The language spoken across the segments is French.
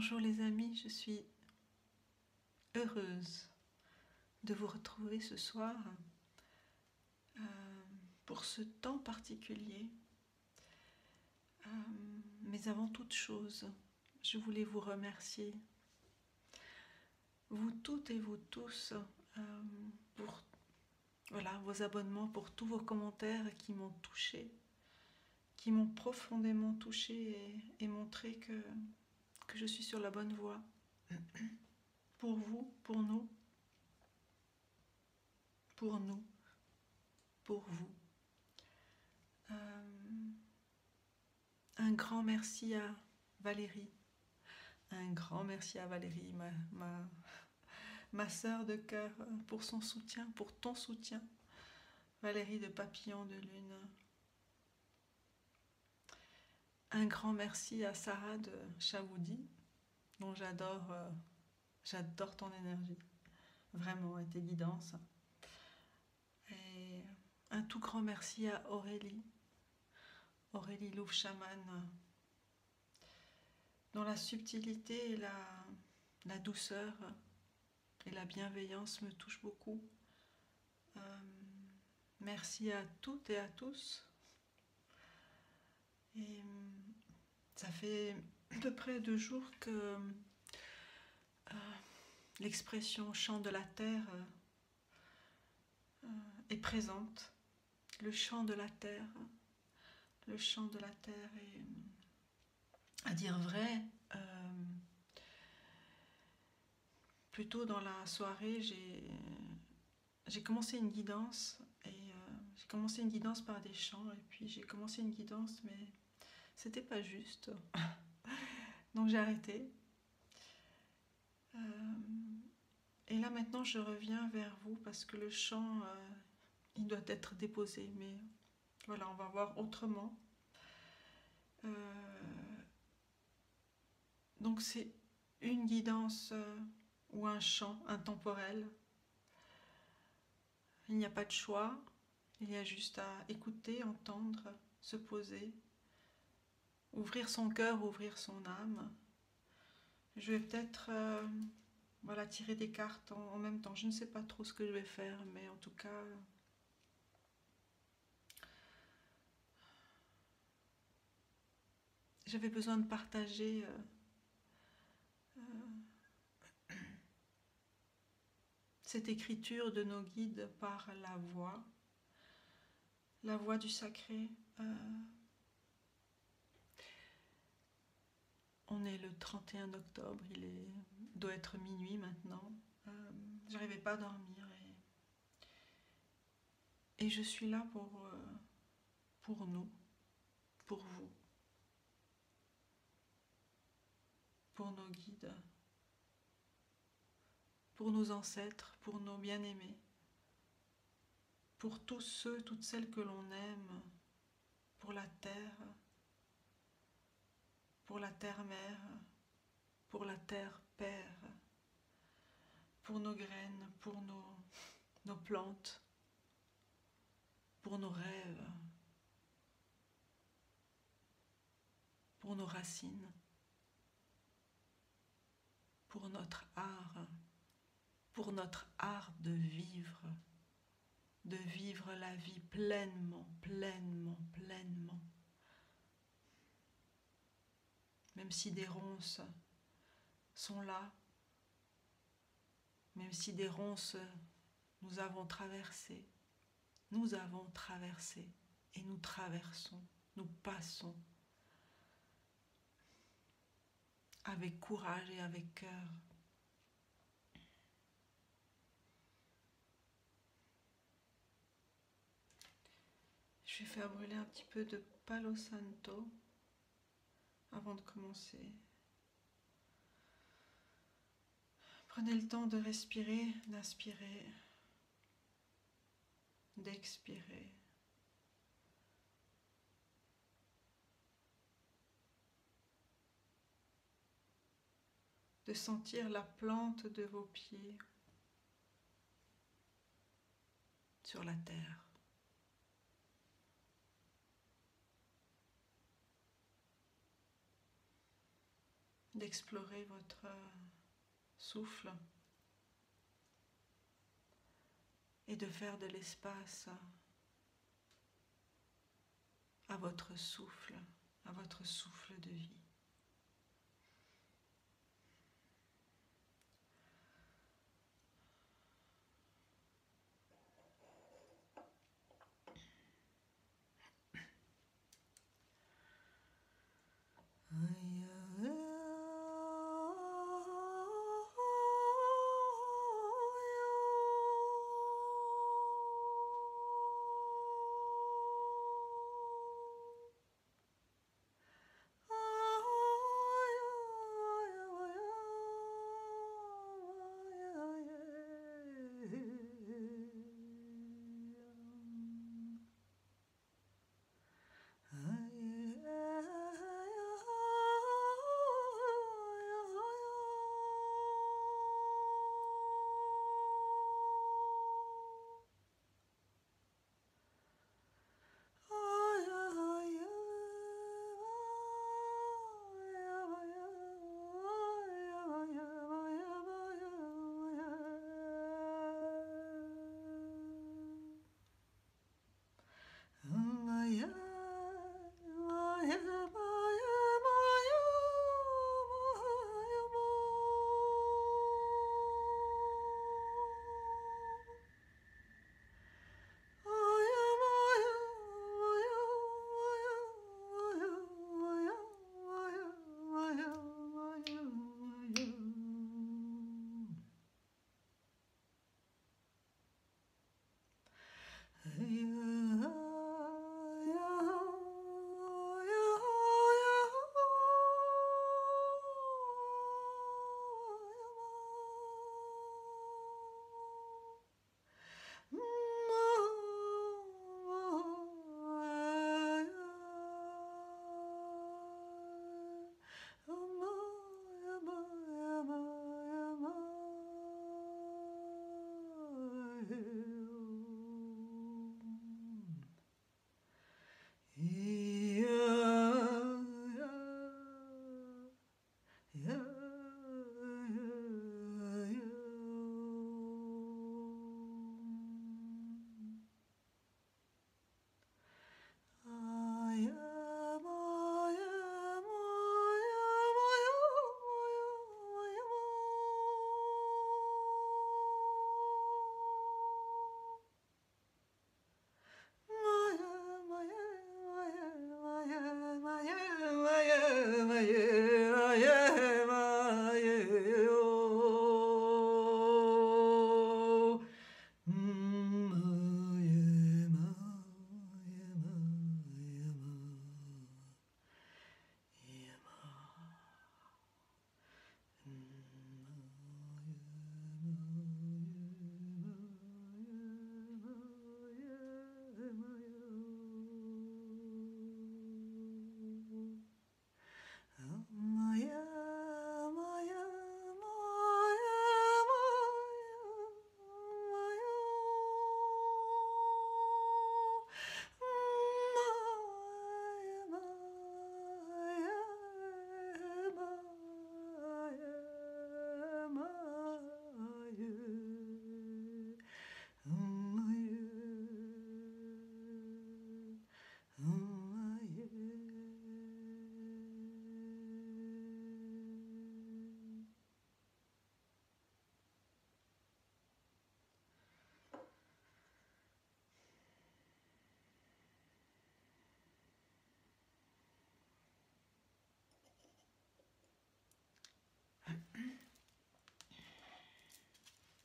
Bonjour les amis, je suis heureuse de vous retrouver ce soir euh, pour ce temps particulier. Mais avant toute chose, je voulais vous remercier, vous toutes et vous tous, pour vos abonnements, pour tous vos commentaires qui m'ont touchée, qui m'ont profondément touchée et montré que je suis sur la bonne voie. Pour vous, pour nous, pour nous, pour vous. Un grand merci à Valérie. Un grand merci à Valérie, ma sœur de cœur, pour son soutien, pour ton soutien. Valérie de Papillon de Lune. Un grand merci à Sarah de Chaoudi, dont j'adore ton énergie. Vraiment, et tes guidances. Et un tout grand merci à Aurélie Louvre Chaman, dont la subtilité et la douceur et la bienveillance me touchent beaucoup. Merci à toutes et à tous. Et ça fait à peu près 2 jours que l'expression chant de la terre est présente. Le chant de la terre. Le chant de la terre. Et à dire vrai, plutôt dans la soirée, j'ai commencé une guidance. Et j'ai commencé une guidance par des chants. Et puis j'ai commencé une guidance, mais c'était pas juste. Donc j'ai arrêté. Et là maintenant je reviens vers vous parce que le chant il doit être déposé, mais voilà, on va voir autrement. Donc c'est une guidance ou un chant intemporel. Il n'y a pas de choix, il y a juste à écouter, entendre, se poser, ouvrir son cœur, ouvrir son âme. Je vais peut-être tirer des cartes en même temps. Je ne sais pas trop ce que je vais faire, mais en tout cas, j'avais besoin de partager cette écriture de nos guides par la voix du sacré. On est le 31 octobre, doit être minuit maintenant. J'arrivais pas à dormir et je suis là pour nous, pour vous, pour nos guides, pour nos ancêtres, pour nos bien-aimés, pour tous ceux, toutes celles que l'on aime, pour la terre mère, pour la terre père, pour nos graines, pour nos plantes, pour nos rêves, pour nos racines, pour notre art de vivre la vie pleinement, pleinement, pleinement. Même si des ronces sont là, même si des ronces nous avons traversées et nous traversons, nous passons avec courage et avec cœur. Je vais faire brûler un petit peu de Palo Santo avant de commencer. Prenez le temps de respirer, d'inspirer, d'expirer. De sentir la plante de vos pieds sur la terre. d'explorer votre souffle et de faire de l'espace à votre souffle de vie.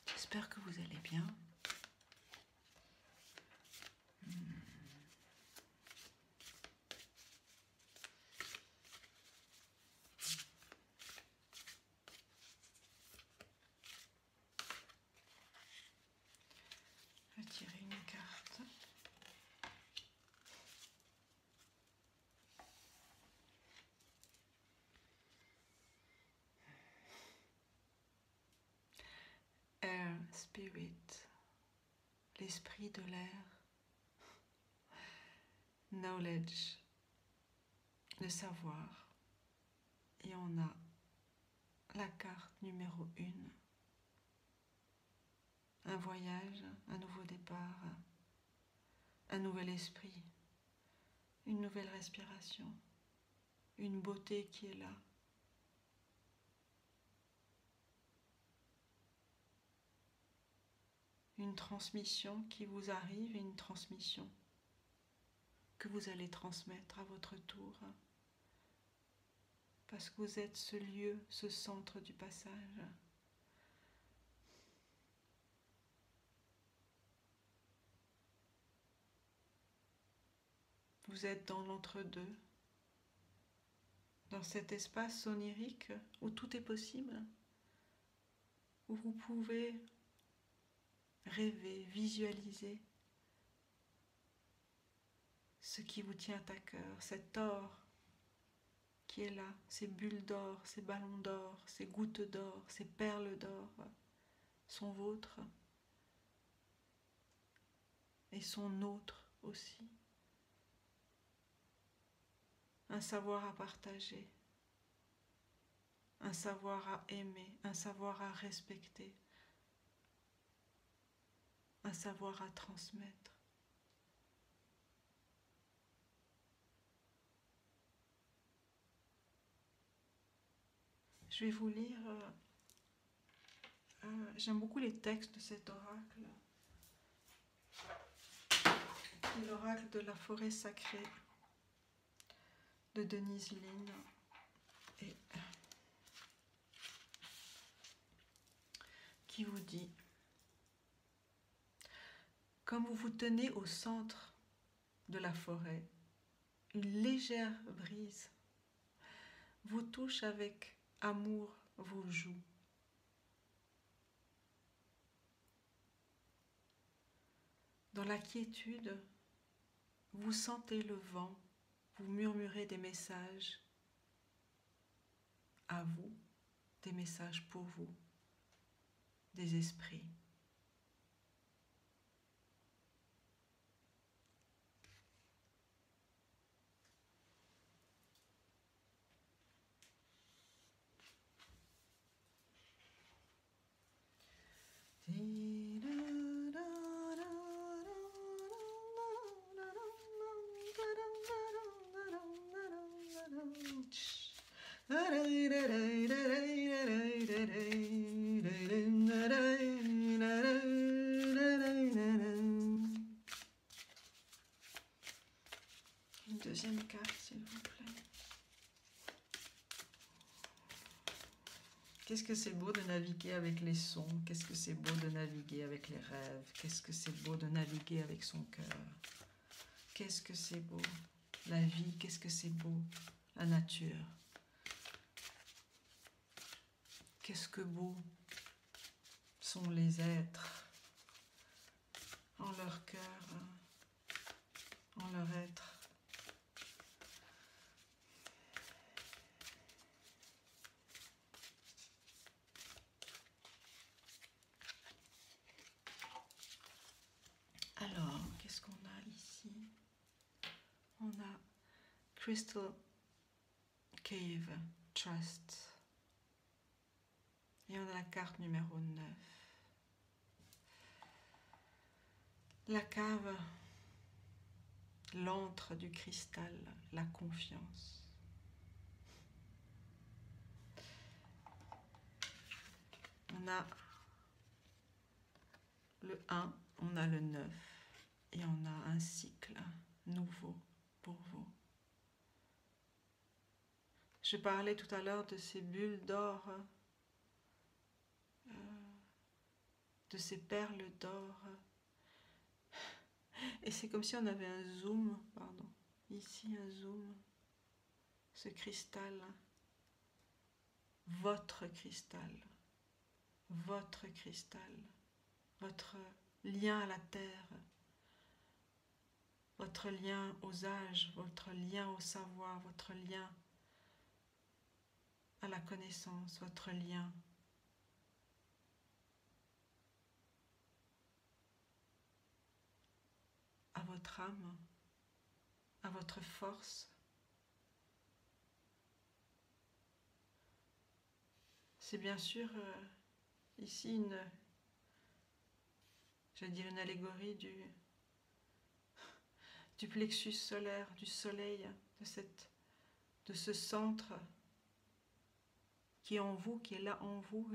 J'espère que vous allez bien. Je vais tirer une carte. Air Spirit, l'esprit de l'air. Knowledge, le savoir. Et on a la carte numéro 1. Un voyage, un nouveau départ, un nouvel esprit, une nouvelle respiration, une beauté qui est là. Une transmission qui vous arrive et une transmission que vous allez transmettre à votre tour. Parce que vous êtes ce lieu, ce centre du passage. Vous êtes dans l'entre-deux, dans cet espace onirique où tout est possible, où vous pouvez rêver, visualiser ce qui vous tient à cœur, cet or qui est là, ces bulles d'or, ces ballons d'or, ces gouttes d'or, ces perles d'or sont vôtres et sont nôtres aussi. Un savoir à partager, un savoir à aimer, un savoir à respecter, un savoir à transmettre. Je vais vous lire, j'aime beaucoup les textes de cet oracle, qui est l'oracle de la forêt sacrée de Denise Linn, et qui vous dit: comme vous vous tenez au centre de la forêt, une légère brise vous touche avec amour vos joues. Dans la quiétude, vous sentez le vent, vous murmurez des messages à vous, des messages pour vous, des esprits. Une deuxième carte, s'il vous plaît. Qu'est-ce que c'est beau de naviguer avec les sons, qu'est-ce que c'est beau de naviguer avec les rêves, qu'est-ce que c'est beau de naviguer avec son cœur, qu'est-ce que c'est beau, la vie, qu'est-ce que c'est beau, la nature, qu'est-ce que beau sont les êtres en leur cœur, en leur être. Alors, qu'est-ce qu'on a ici? On a Crystal Cave Trust. Et on a la carte numéro 9. La cave, l'antre du cristal, la confiance. On a le 1, on a le 9 et on a un cycle nouveau pour vous. Je parlais tout à l'heure de ces bulles d'or, de ces perles d'or. Et c'est comme si on avait un zoom, pardon, ici un zoom, ce cristal, votre lien à la terre, votre lien aux âges, votre lien au savoir, votre lien à la connaissance, votre lien à votre âme, à votre force. C'est bien sûr ici une allégorie du plexus solaire, du soleil, de ce centre qui est en vous, qui est là en vous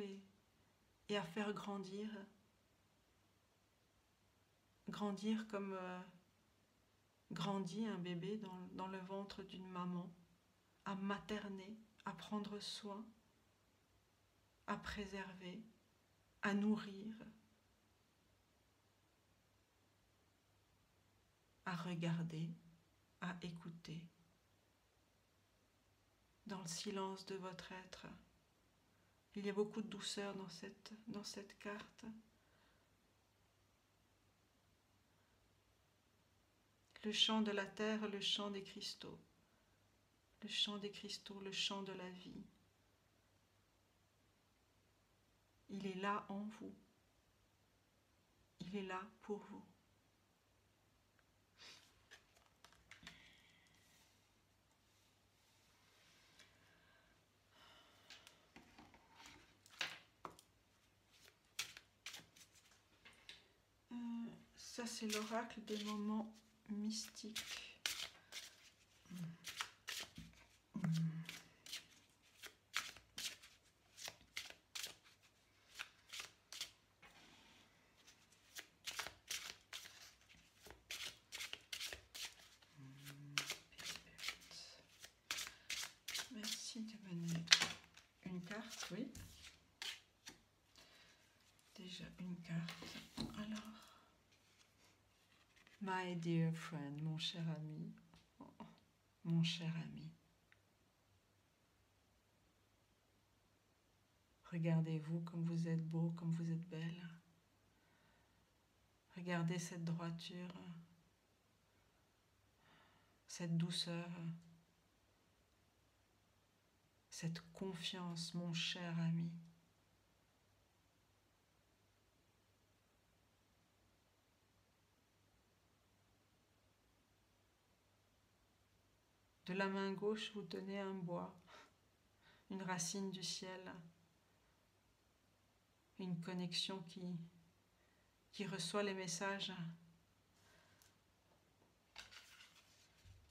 et à faire grandir comme grandit un bébé dans le ventre d'une maman, à materner, à prendre soin, à préserver, à nourrir, à regarder, à écouter. Dans le silence de votre être, il y a beaucoup de douceur dans cette carte. Le chant de la terre, le chant des cristaux. Le chant des cristaux, le chant de la vie. Il est là en vous. Il est là pour vous. Ça, c'est l'oracle des moments mystiques. Merci de me donner une carte, oui. Déjà une carte. Alors, my dear friend, mon cher ami, mon cher ami. Regardez-vous comme vous êtes beau, comme vous êtes belle. Regardez cette droiture, cette douceur, cette confiance, mon cher ami. De la main gauche, vous tenez un bois, une racine du ciel, une connexion qui reçoit les messages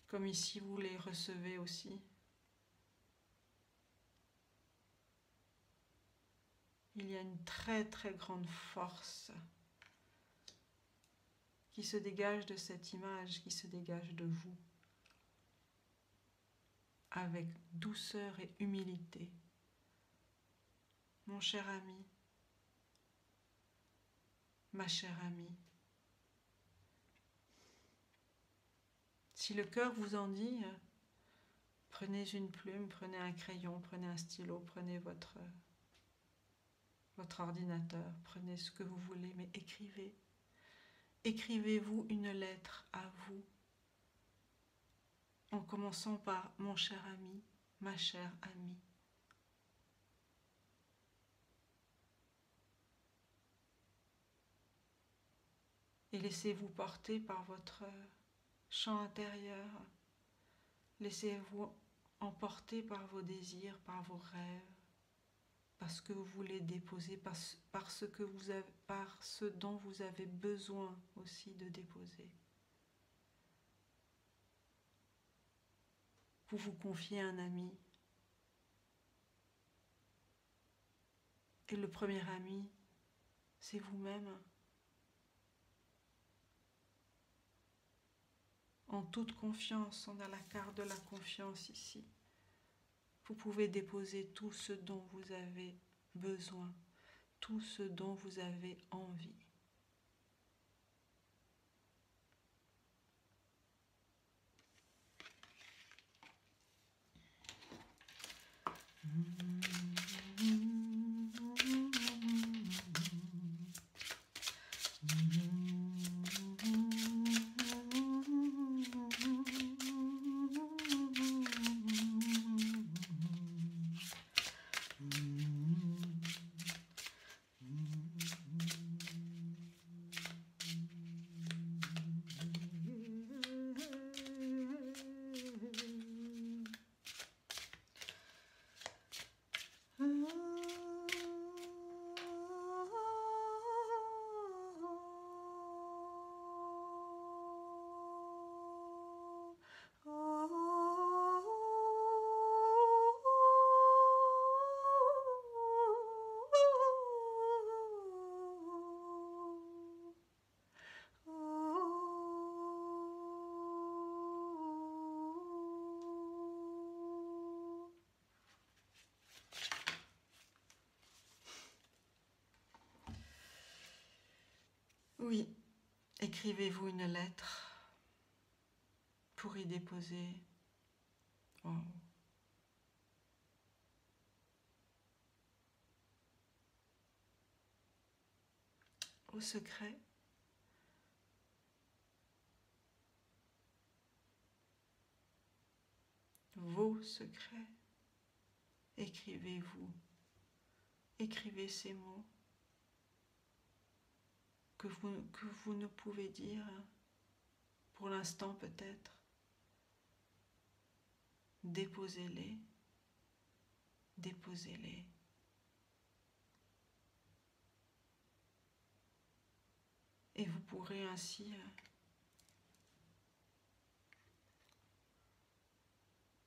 comme ici vous les recevez aussi. Il y a une très très grande force qui se dégage de cette image, qui se dégage de vous, avec douceur et humilité. Mon cher ami, ma chère amie, si le cœur vous en dit, prenez une plume, prenez un crayon, prenez un stylo, prenez votre ordinateur, prenez ce que vous voulez, mais écrivez. Écrivez-vous une lettre à vous, en commençant par mon cher ami, ma chère amie. Et laissez-vous porter par votre chant intérieur. Laissez-vous emporter par vos désirs, par vos rêves, par ce que vous voulez déposer, par ce dont vous avez besoin aussi de déposer. Vous vous confiez à un ami. Et le premier ami, c'est vous-même. En toute confiance, on a la carte de la confiance ici. Vous pouvez déposer tout ce dont vous avez besoin, tout ce dont vous avez envie. Oui, écrivez-vous une lettre pour y déposer au secret vos secrets. Écrivez-vous, écrivez ces mots que vous ne pouvez dire pour l'instant peut-être. Déposez-les, déposez-les. Et vous pourrez ainsi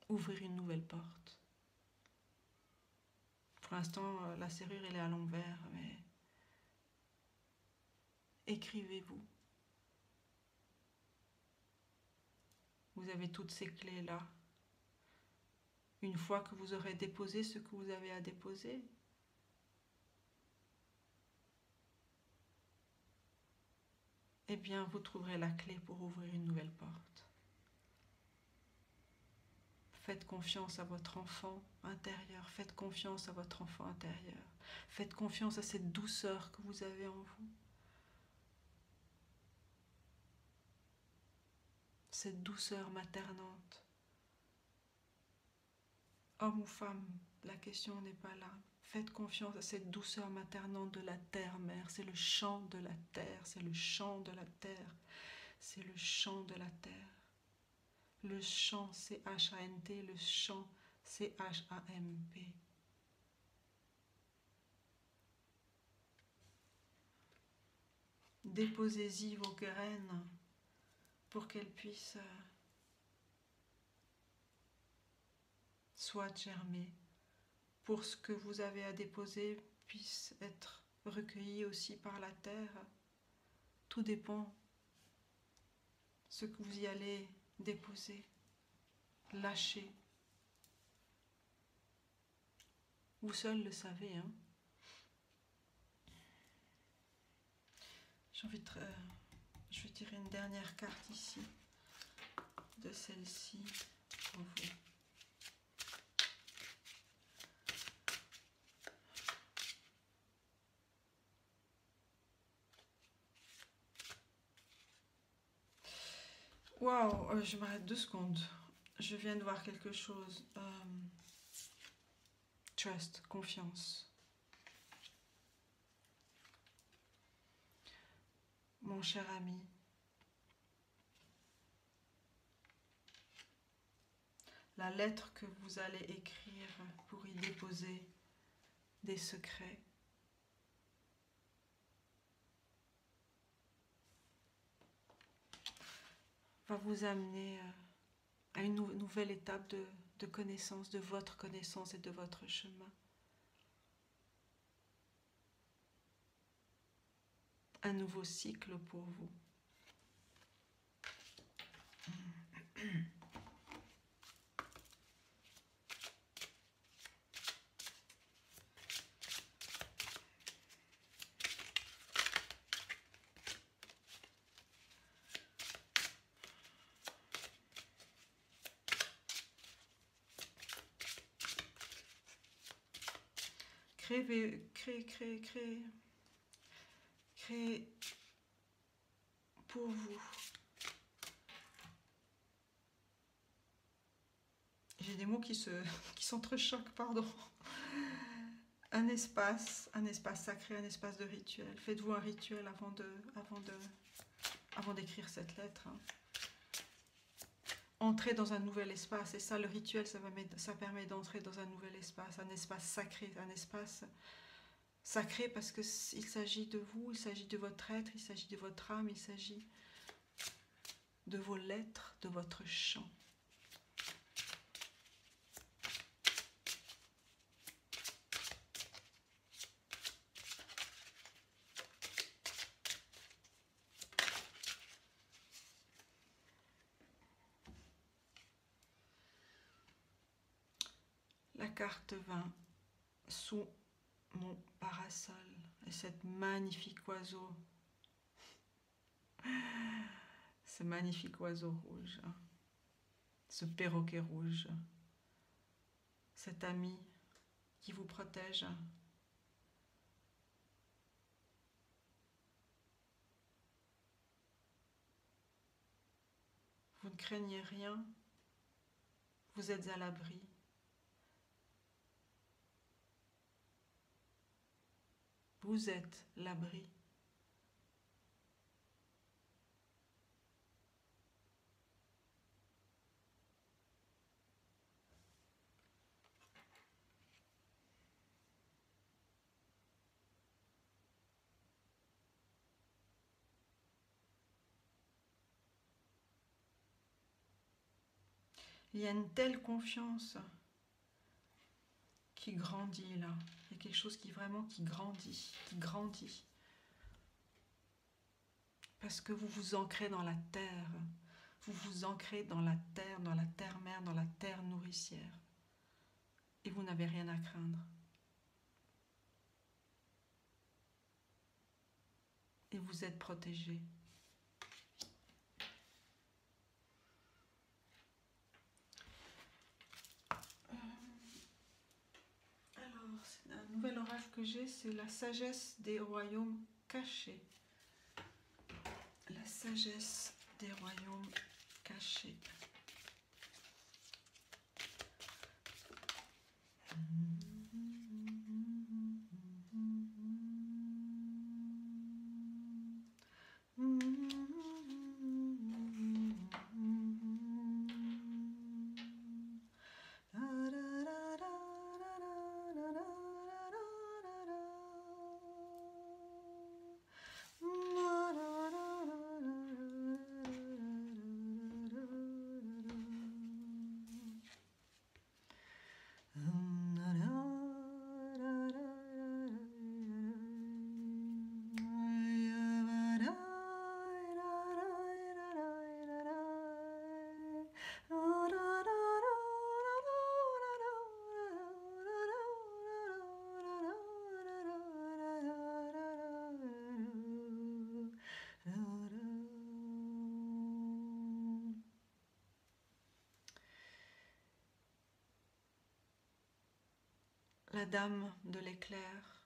ouvrir une nouvelle porte. Pour l'instant, la serrure elle est à l'envers, mais écrivez-vous. Vous avez toutes ces clés-là. Une fois que vous aurez déposé ce que vous avez à déposer, eh bien, vous trouverez la clé pour ouvrir une nouvelle porte. Faites confiance à votre enfant intérieur. Faites confiance à votre enfant intérieur. Faites confiance à cette douceur que vous avez en vous. Cette douceur maternante. Homme ou femme, la question n'est pas là. Faites confiance à cette douceur maternante de la terre-mère. C'est le chant de la terre, c'est le chant de la terre, c'est le chant de la terre. Le chant, c'est H-A-N-T, le chant, c'est H-A-M-P. Déposez-y vos graines pour qu'elles puissent soit germer, pour ce que vous avez à déposer puisse être recueilli aussi par la terre. Tout dépend ce que vous y allez déposer, lâcher. Vous seul le savez. Je vais tirer une dernière carte ici, de celle-ci pour vous. Waouh, je m'arrête 2 secondes. Je viens de voir quelque chose. Trust, confiance. Mon cher ami, la lettre que vous allez écrire pour y déposer des secrets va vous amener à une nouvelle étape de connaissance, de votre connaissance et de votre chemin. Un nouveau cycle pour vous. Créez pour vous. J'ai des mots qui s'entrechoquent, pardon. Un espace sacré, un espace de rituel. Faites-vous un rituel avant d'écrire cette lettre. Entrez dans un nouvel espace, et ça, le rituel, ça permet d'entrer dans un nouvel espace sacré, un espace sacré parce qu'il s'agit de vous, il s'agit de votre être, il s'agit de votre âme, il s'agit de vos lettres, de votre chant. La carte 20, sous mon parasol, et cet magnifique oiseau Ce magnifique oiseau rouge, ce perroquet rouge, cet ami qui vous protège. Vous ne craignez rien, vous êtes à l'abri. Vous êtes l'abri. Il y a une telle confiance qui grandit là. Il y a quelque chose qui vraiment qui grandit, qui grandit. Parce que vous vous ancrez dans la terre. Vous vous ancrez dans la terre-mère, dans la terre nourricière. Et vous n'avez rien à craindre. Et vous êtes protégé. Alors, c'est un nouvel oracle que j'ai, c'est la sagesse des royaumes cachés. La sagesse des royaumes cachés. La dame de l'éclair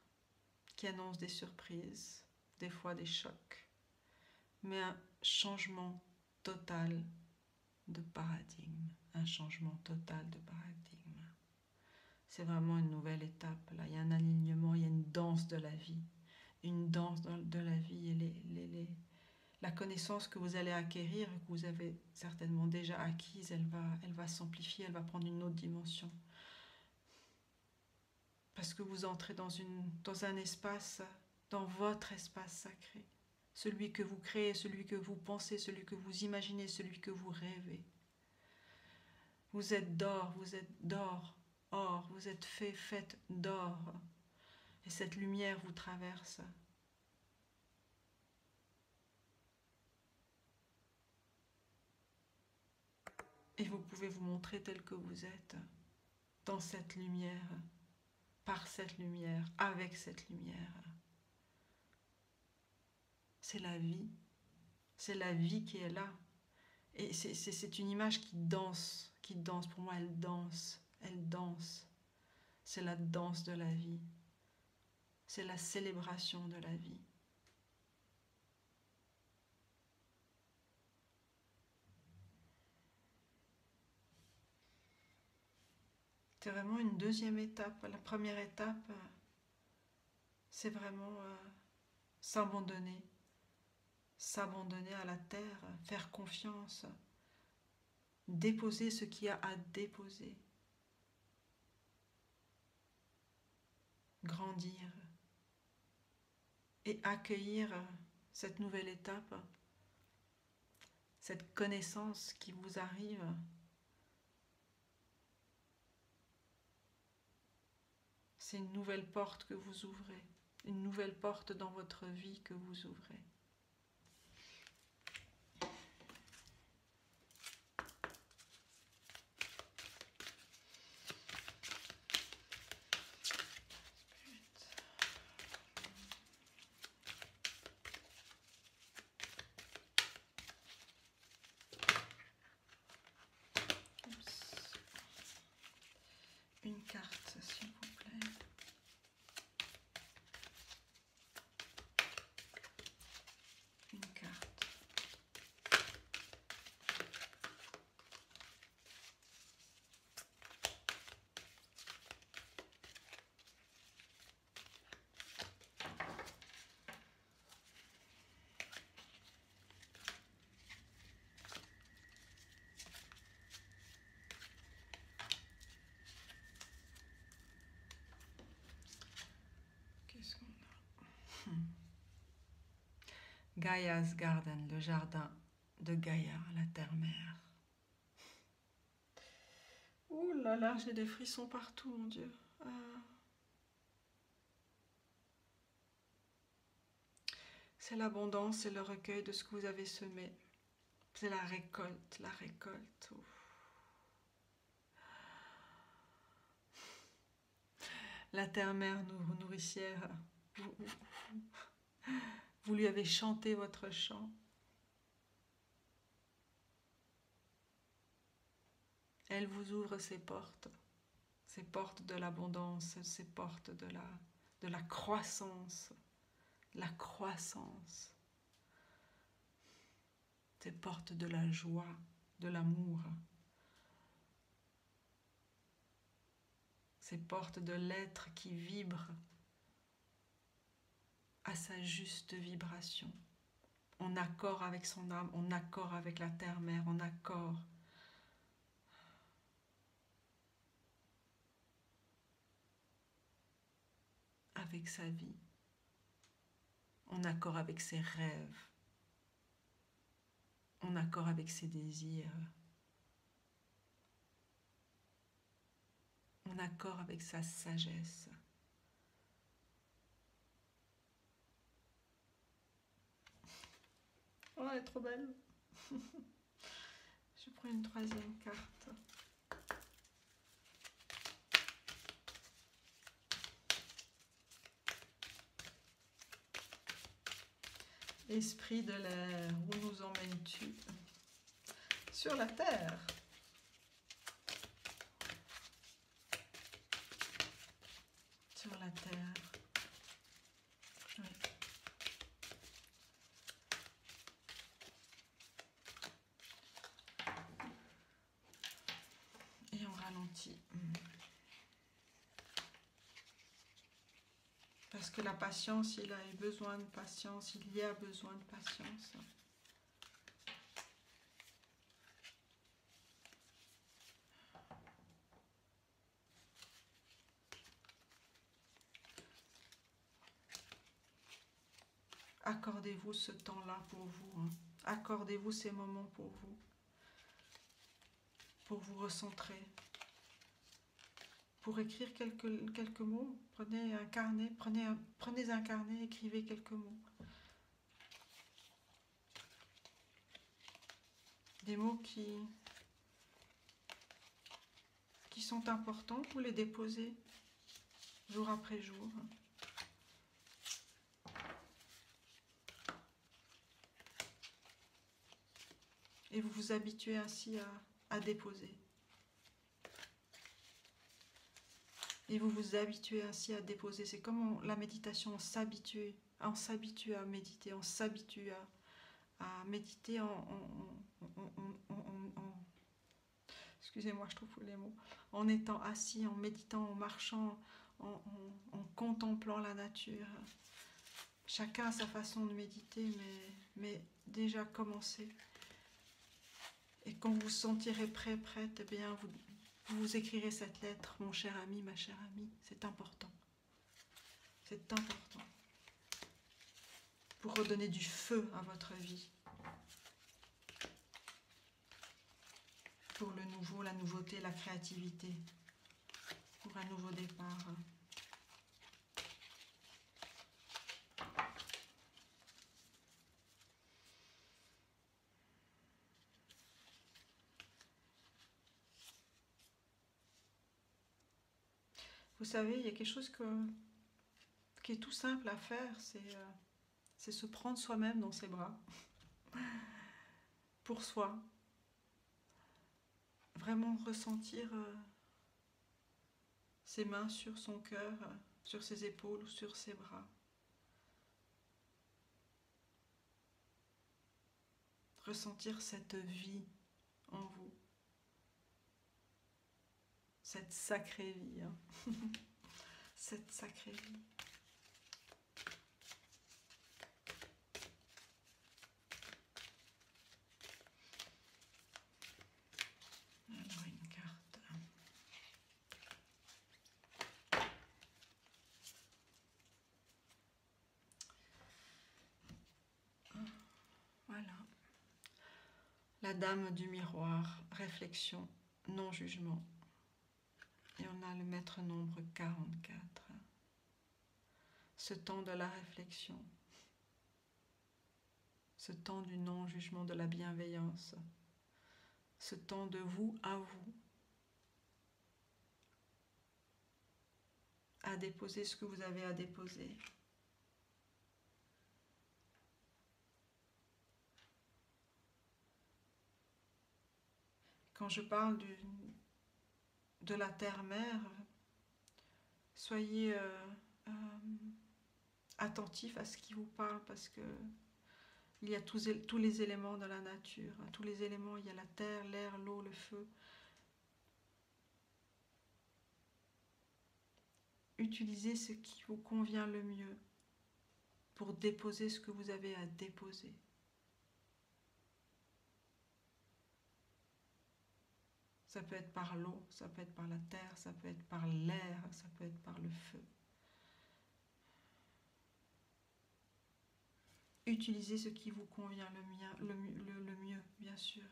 qui annonce des surprises, des fois des chocs, mais un changement total de paradigme, un changement total de paradigme. C'est vraiment une nouvelle étape, là. Il y a un alignement, il y a une danse de la vie, une danse de la vie et la connaissance que vous allez acquérir et que vous avez certainement déjà acquise, elle va s'amplifier, elle va prendre une autre dimension. Parce que vous entrez dans un espace, dans votre espace sacré. Celui que vous créez, celui que vous pensez, celui que vous imaginez, celui que vous rêvez. Vous êtes d'or, or, vous êtes faite d'or. Et cette lumière vous traverse. Et vous pouvez vous montrer tel que vous êtes, dans cette lumière, par cette lumière, avec cette lumière. C'est la vie qui est là. Et c'est une image qui danse, pour moi elle danse. C'est la danse de la vie, c'est la célébration de la vie. C'est vraiment une deuxième étape. La première étape, c'est vraiment s'abandonner à la terre, faire confiance, déposer ce qu'il y a à déposer, grandir et accueillir cette nouvelle étape, cette connaissance qui vous arrive. C'est une nouvelle porte que vous ouvrez, une nouvelle porte dans votre vie que vous ouvrez. Gaia's Garden, le jardin de Gaïa, la terre-mère. Ouh là là, j'ai des frissons partout, mon Dieu. C'est l'abondance, c'est le recueil de ce que vous avez semé. C'est la récolte, la récolte. Ouf. La terre-mère nourricière, vous lui avez chanté votre chant. Elle vous ouvre ses portes de l'abondance, ses portes de la croissance, ses portes de la joie, de l'amour, ses portes de l'être qui vibre à sa juste vibration, en accord avec son âme, en accord avec la terre-mère, en accord avec sa vie, en accord avec ses rêves, en accord avec ses désirs, en accord avec sa sagesse. Oh, elle est trop belle. Je prends une troisième carte. Esprit de l'air, où nous emmènes-tu? Sur la terre. Sur la terre. Oui. Et on ralentit. Parce que la patience, il a besoin de patience, il y a besoin de patience. Accordez-vous ce temps-là pour vous. Accordez-vous ces moments pour vous recentrer. Pour écrire quelques mots, prenez un carnet, prenez un carnet, écrivez quelques mots. Des mots qui sont importants, vous les déposez jour après jour. Et vous vous habituez ainsi à déposer. Et vous vous habituez ainsi à déposer. C'est comme la méditation, on s'habitue à méditer, on s'habitue à méditer excusez-moi, je trouve les mots, en étant assis, en méditant, en marchant, en contemplant la nature. Chacun a sa façon de méditer, mais déjà commencez. Et quand vous vous sentirez prêt, prête, eh bien vous écrirez cette lettre, mon cher ami, ma chère amie. C'est important. C'est important. Pour redonner du feu à votre vie. Pour le nouveau, la nouveauté, la créativité. Pour un nouveau départ. Vous savez, il y a quelque chose qui est tout simple à faire, c'est se prendre soi-même dans ses bras. Pour soi. Vraiment ressentir ses mains sur son cœur, sur ses épaules ou sur ses bras. Ressentir cette vie en vous. Cette sacrée vie. Cette sacrée vie. Alors une carte. La dame du miroir, réflexion, non-jugement. Et on a le maître nombre 44. Ce temps de la réflexion, ce temps du non-jugement, de la bienveillance, ce temps de vous à vous, à déposer ce que vous avez à déposer. Quand je parle de la terre-mère, soyez attentifs à ce qui vous parle, parce que il y a tous les éléments de la nature. Tous les éléments, il y a la terre, l'air, l'eau, le feu. Utilisez ce qui vous convient le mieux pour déposer ce que vous avez à déposer. Ça peut être par l'eau, ça peut être par la terre, ça peut être par l'air, ça peut être par le feu. Utilisez ce qui vous convient le mieux, bien sûr.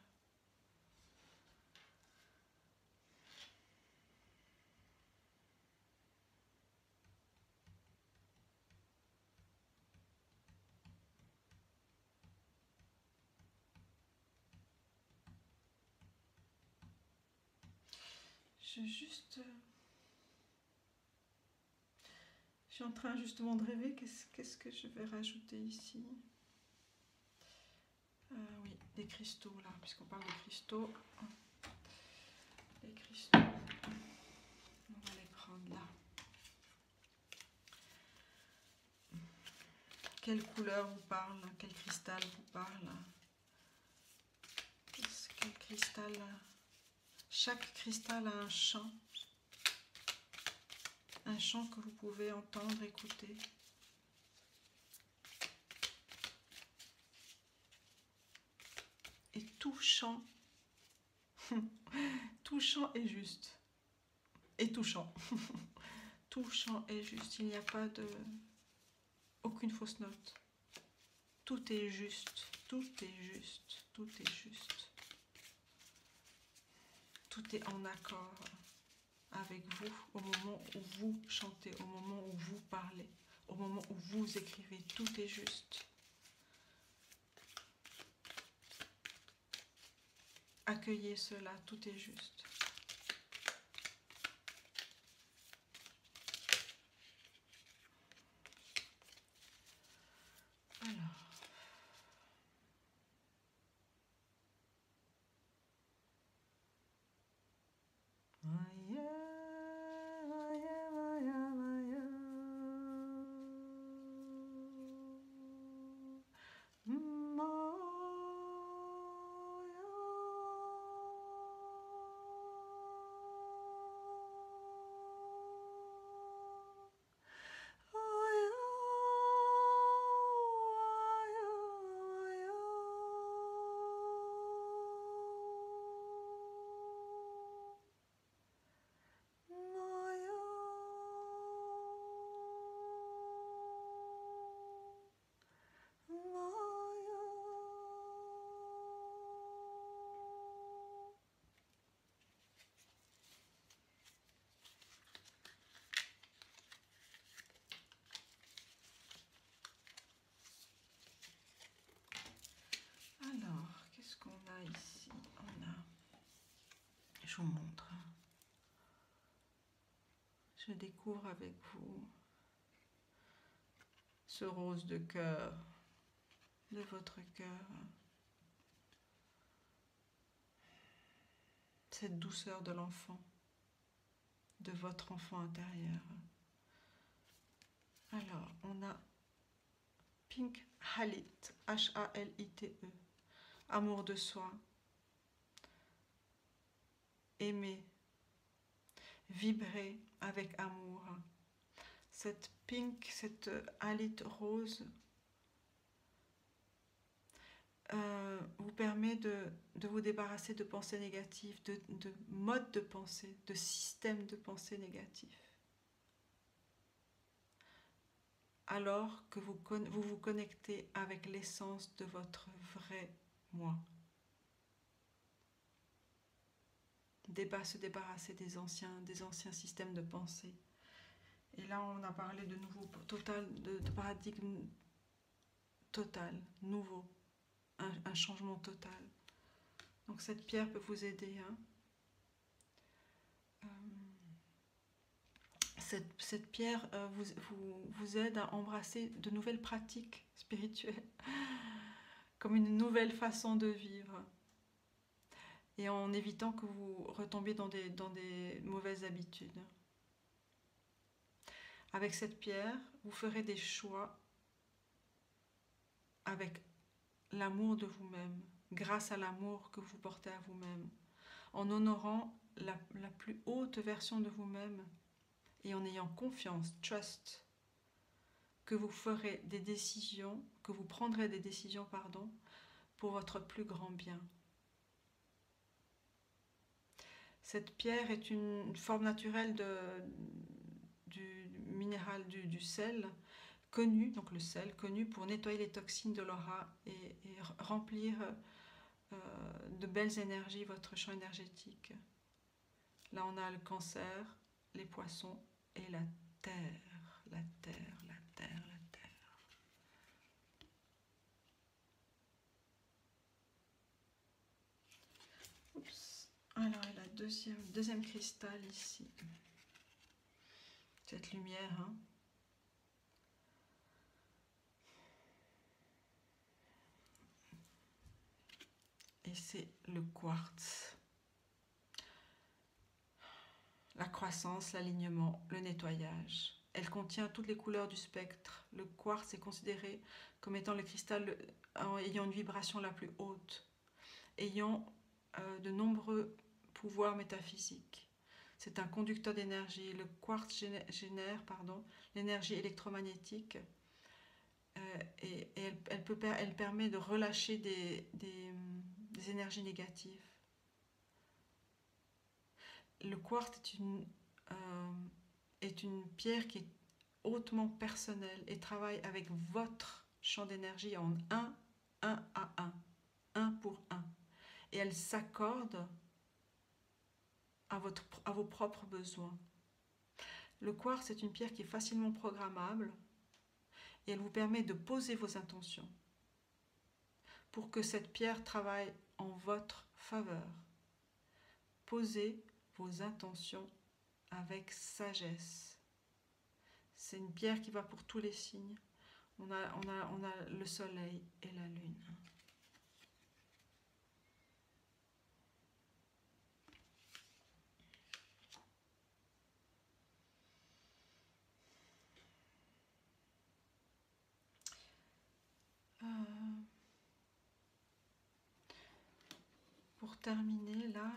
Je suis en train justement de rêver, qu'est-ce que je vais rajouter ici? Oui, des cristaux là, puisqu'on parle de cristaux. Les cristaux, on va les prendre là. Quelle couleur vous parle? Quel cristal vous parle? Quel cristal? Chaque cristal a un chant que vous pouvez entendre, écouter. Et tout chant est juste. Et touchant. Tout chant est juste. Il n'y a pas aucune fausse note. Tout est juste. Tout est juste. Tout est juste. Tout est en accord avec vous au moment où vous chantez, au moment où vous parlez, au moment où vous écrivez. Tout est juste. Accueillez cela, tout est juste. Alors. Alors, qu'est-ce qu'on a ici? Je vous montre. Je découvre avec vous ce rose de cœur, de votre cœur. Cette douceur de l'enfant, de votre enfant intérieur. Alors, on a Pink Halit, H-A-L-I-T-E, amour de soi, aimer, vibrer avec amour. Cette pink, cette Halit rose vous permet de vous débarrasser de pensées négatives, de modes de pensée, de systèmes de pensée négatifs. Alors que vous vous connectez avec l'essence de votre vrai moi. se débarrasser des anciens systèmes de pensée. Et là, on a parlé de nouveau de paradigme total, nouveau, un changement total. Donc cette pierre peut vous aider. Hein. Cette pierre vous aide à embrasser de nouvelles pratiques spirituelles, comme une nouvelle façon de vivre, et en évitant que vous retombiez dans des mauvaises habitudes. Avec cette pierre, vous ferez des choix avec l'amour de vous-même, grâce à l'amour que vous portez à vous-même, en honorant la plus haute version de vous-même et en ayant confiance, trust, que vous ferez des décisions, que vous prendrez des décisions, pour votre plus grand bien. Cette pierre est une forme naturelle du minéral du sel, connu, donc le sel, connu pour nettoyer les toxines de l'aura et remplir de belles énergies votre champ énergétique. Là, on a le Cancer, les Poissons et la Terre, la Terre, la Terre, la Terre. Oups. Alors, et la deuxième cristal ici. Cette lumière, hein. Et c'est le quartz. La croissance, l'alignement, le nettoyage. Elle contient toutes les couleurs du spectre. Le quartz est considéré comme étant le cristal ayant une vibration la plus haute, ayant de nombreux pouvoirs métaphysiques. C'est un conducteur d'énergie. Le quartz génère l'énergie électromagnétique et elle permet de relâcher des énergies négatives. Le quartz est une pierre qui est hautement personnelle et travaille avec votre champ d'énergie en 1 à 1, 1 pour 1. Et elle s'accorde à vos propres besoins. Le quartz est une pierre qui est facilement programmable et elle vous permet de poser vos intentions pour que cette pierre travaille en votre faveur. Posez vos intentions avec sagesse. C'est une pierre qui va pour tous les signes. On a le soleil et la lune. Pour terminer là,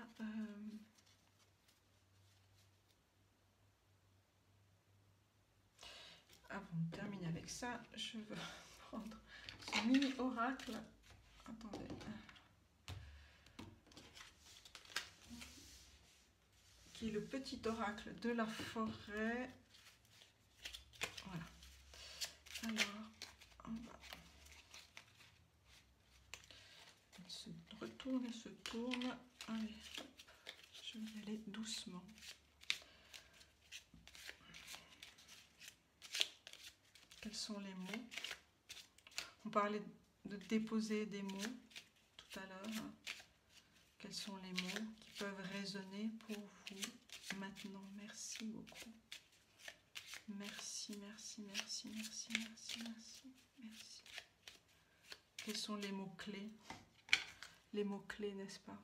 avant de terminer avec ça, je veux prendre ce mini oracle. Attendez. Qui est le petit oracle de la forêt. Voilà. Alors, on va. Il se retourne et se tourne. Allez, hop. Je vais y aller doucement. Quels sont les mots? On parlait de déposer des mots tout à l'heure. Quels sont les mots qui peuvent résonner pour vous maintenant? Merci beaucoup. Merci, merci, merci, merci, merci, merci, merci. Quels sont les mots-clés? Les mots-clés, n'est-ce pas?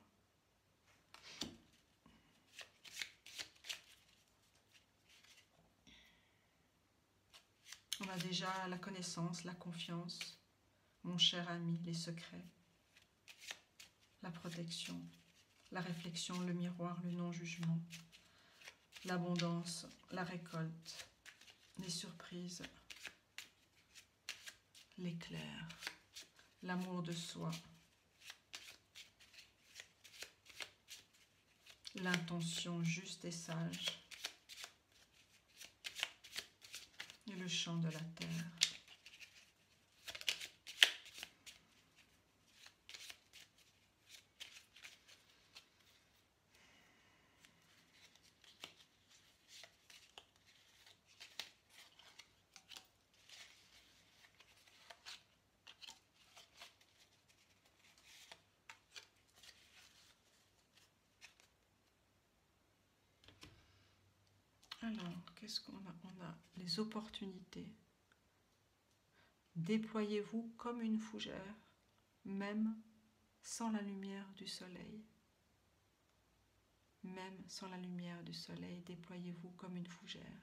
On a déjà la connaissance, la confiance, mon cher ami, les secrets, la protection, la réflexion, le miroir, le non-jugement, l'abondance, la récolte, les surprises, l'éclair, l'amour de soi, l'intention juste et sage, et le chant de la terre. Alors, qu'est-ce qu'on a? On a les opportunités. Déployez-vous comme une fougère, même sans la lumière du soleil. Même sans la lumière du soleil, déployez-vous comme une fougère.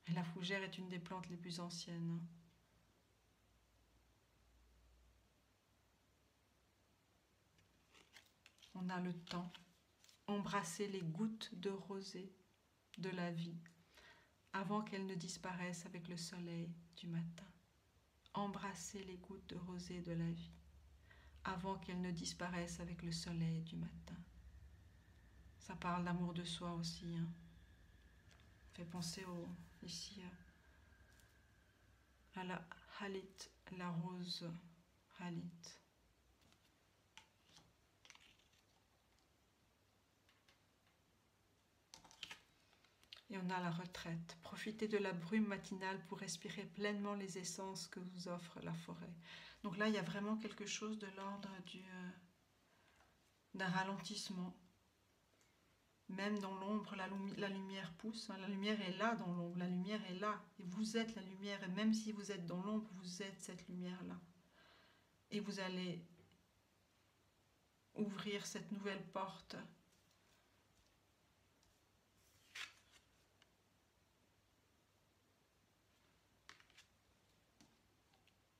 Et la fougère est une des plantes les plus anciennes. On a le temps. Embrassez les gouttes de rosée de la vie avant qu'elles ne disparaissent avec le soleil du matin. Embrassez les gouttes de rosée de la vie avant qu'elles ne disparaissent avec le soleil du matin. Ça parle d'amour de soi aussi. Fait penser ici à la halit, la rose halit. Et on a la retraite. Profitez de la brume matinale pour respirer pleinement les essences que vous offre la forêt. Donc là, il y a vraiment quelque chose de l'ordre d'un ralentissement. Même dans l'ombre, la lumière pousse. La lumière est là dans l'ombre. La lumière est là. Et vous êtes la lumière. Et même si vous êtes dans l'ombre, vous êtes cette lumière-là. Et vous allez ouvrir cette nouvelle porte.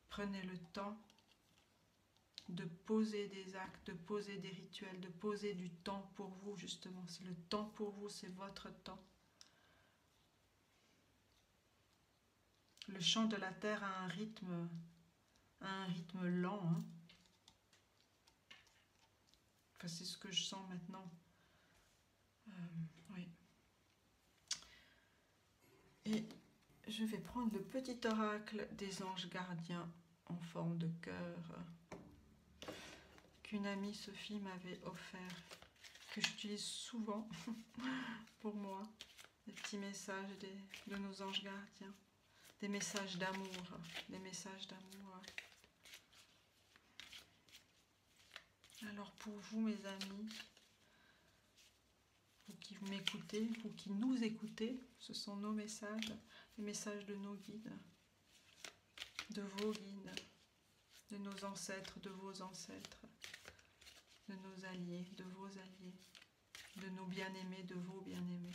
Prenez le temps de poser des actes, de poser des rituels, de poser du temps pour vous, justement. C'est le temps pour vous, c'est votre temps. Le chant de la terre a un rythme lent. Enfin, c'est ce que je sens maintenant. Oui. Et je vais prendre le petit oracle des anges gardiens en forme de cœur qu'une amie Sophie m'avait offert, que j'utilise souvent pour moi. Des petits messages de nos anges gardiens, des messages d'amour, des messages d'amour. Alors pour vous, mes amis, vous qui m'écoutez, vous qui nous écoutez, ce sont nos messages, les messages de nos guides, de vos guides, de nos ancêtres, de vos ancêtres, de nos alliés, de vos alliés, de nos bien-aimés, de vos bien-aimés.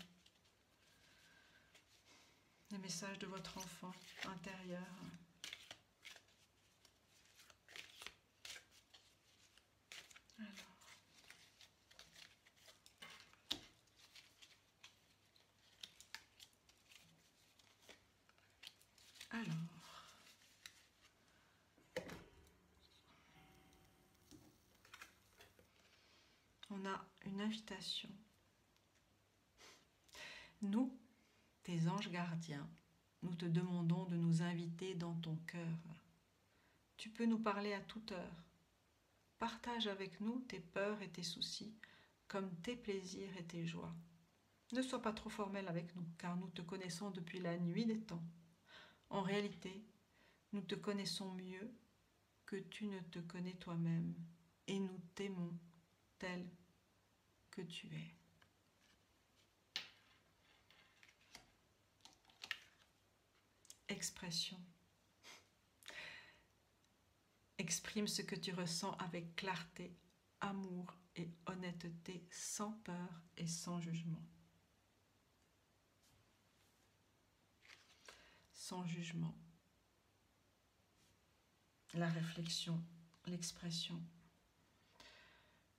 Les messages de votre enfant intérieur. Alors, on a une invitation. Nous, tes anges gardiens, nous te demandons de nous inviter dans ton cœur. Tu peux nous parler à toute heure. Partage avec nous tes peurs et tes soucis, comme tes plaisirs et tes joies. Ne sois pas trop formel avec nous, car nous te connaissons depuis la nuit des temps. En réalité, nous te connaissons mieux que tu ne te connais toi-même, et nous t'aimons tel que tu es. Expression. Exprime ce que tu ressens avec clarté, amour et honnêteté, sans peur et sans jugement. Sans jugement. La réflexion, l'expression.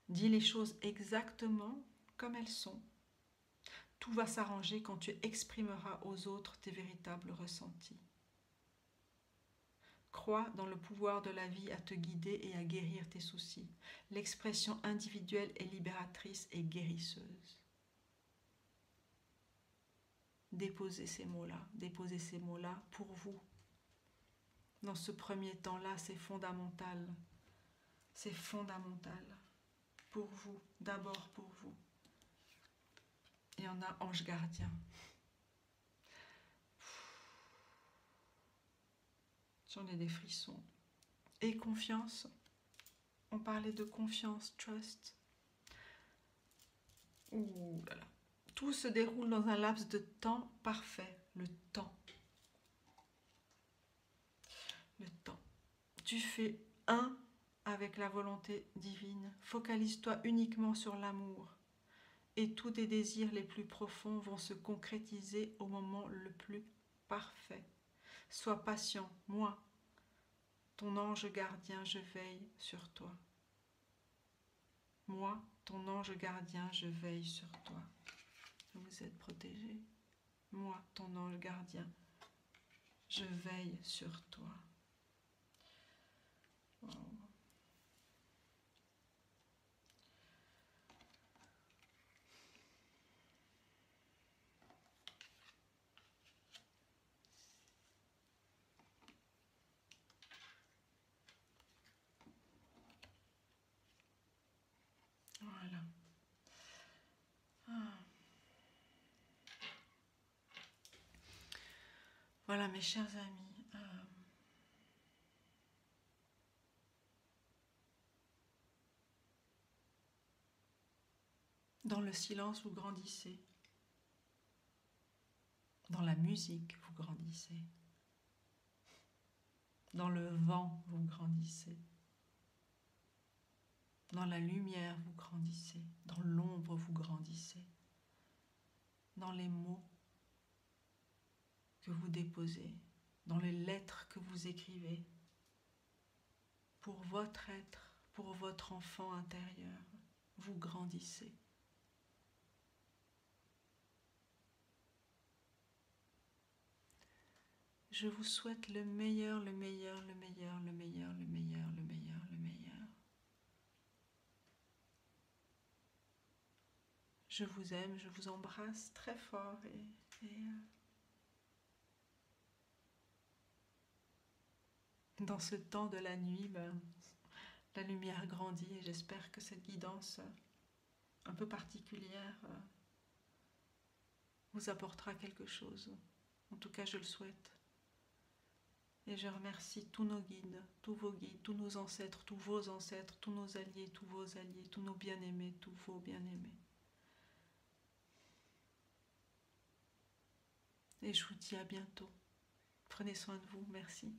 Dis les choses exactement comme elles sont. Tout va s'arranger quand tu exprimeras aux autres tes véritables ressentis. Crois dans le pouvoir de la vie à te guider et à guérir tes soucis. L'expression individuelle est libératrice et guérisseuse. Déposez ces mots-là pour vous. Dans ce premier temps-là, c'est fondamental. C'est fondamental. Pour vous, d'abord pour vous. Et on a ange gardien. J'en ai des frissons. Et confiance. On parlait de confiance, trust. Ouh là là. tout se déroule dans un laps de temps parfait, le temps. Le temps. Tu fais un avec la volonté divine. Focalise-toi uniquement sur l'amour. Et tous tes désirs les plus profonds vont se concrétiser au moment le plus parfait. Sois patient, moi, ton ange gardien, je veille sur toi. Moi, ton ange gardien, je veille sur toi. Vous êtes protégé. Moi, ton ange gardien, je veille sur toi. Wow. Voilà. Ah. Voilà, mes chers amis. Dans le silence, vous grandissez. Dans la musique, vous grandissez. Dans le vent, vous grandissez. Dans la lumière, vous grandissez. Dans l'ombre, vous grandissez. Dans les mots que vous déposez, dans les lettres que vous écrivez, pour votre être, pour votre enfant intérieur, vous grandissez. Je vous souhaite le meilleur, le meilleur, le meilleur, le meilleur, le meilleur, le meilleur, le meilleur. Je vous aime, je vous embrasse très fort et dans ce temps de la nuit, la lumière grandit et j'espère que cette guidance un peu particulière vous apportera quelque chose. En tout cas, je le souhaite. Et je remercie tous nos guides, tous nos ancêtres, tous vos ancêtres, tous nos alliés, tous vos alliés, tous nos bien-aimés, tous vos bien-aimés. Et je vous dis à bientôt. Prenez soin de vous. Merci.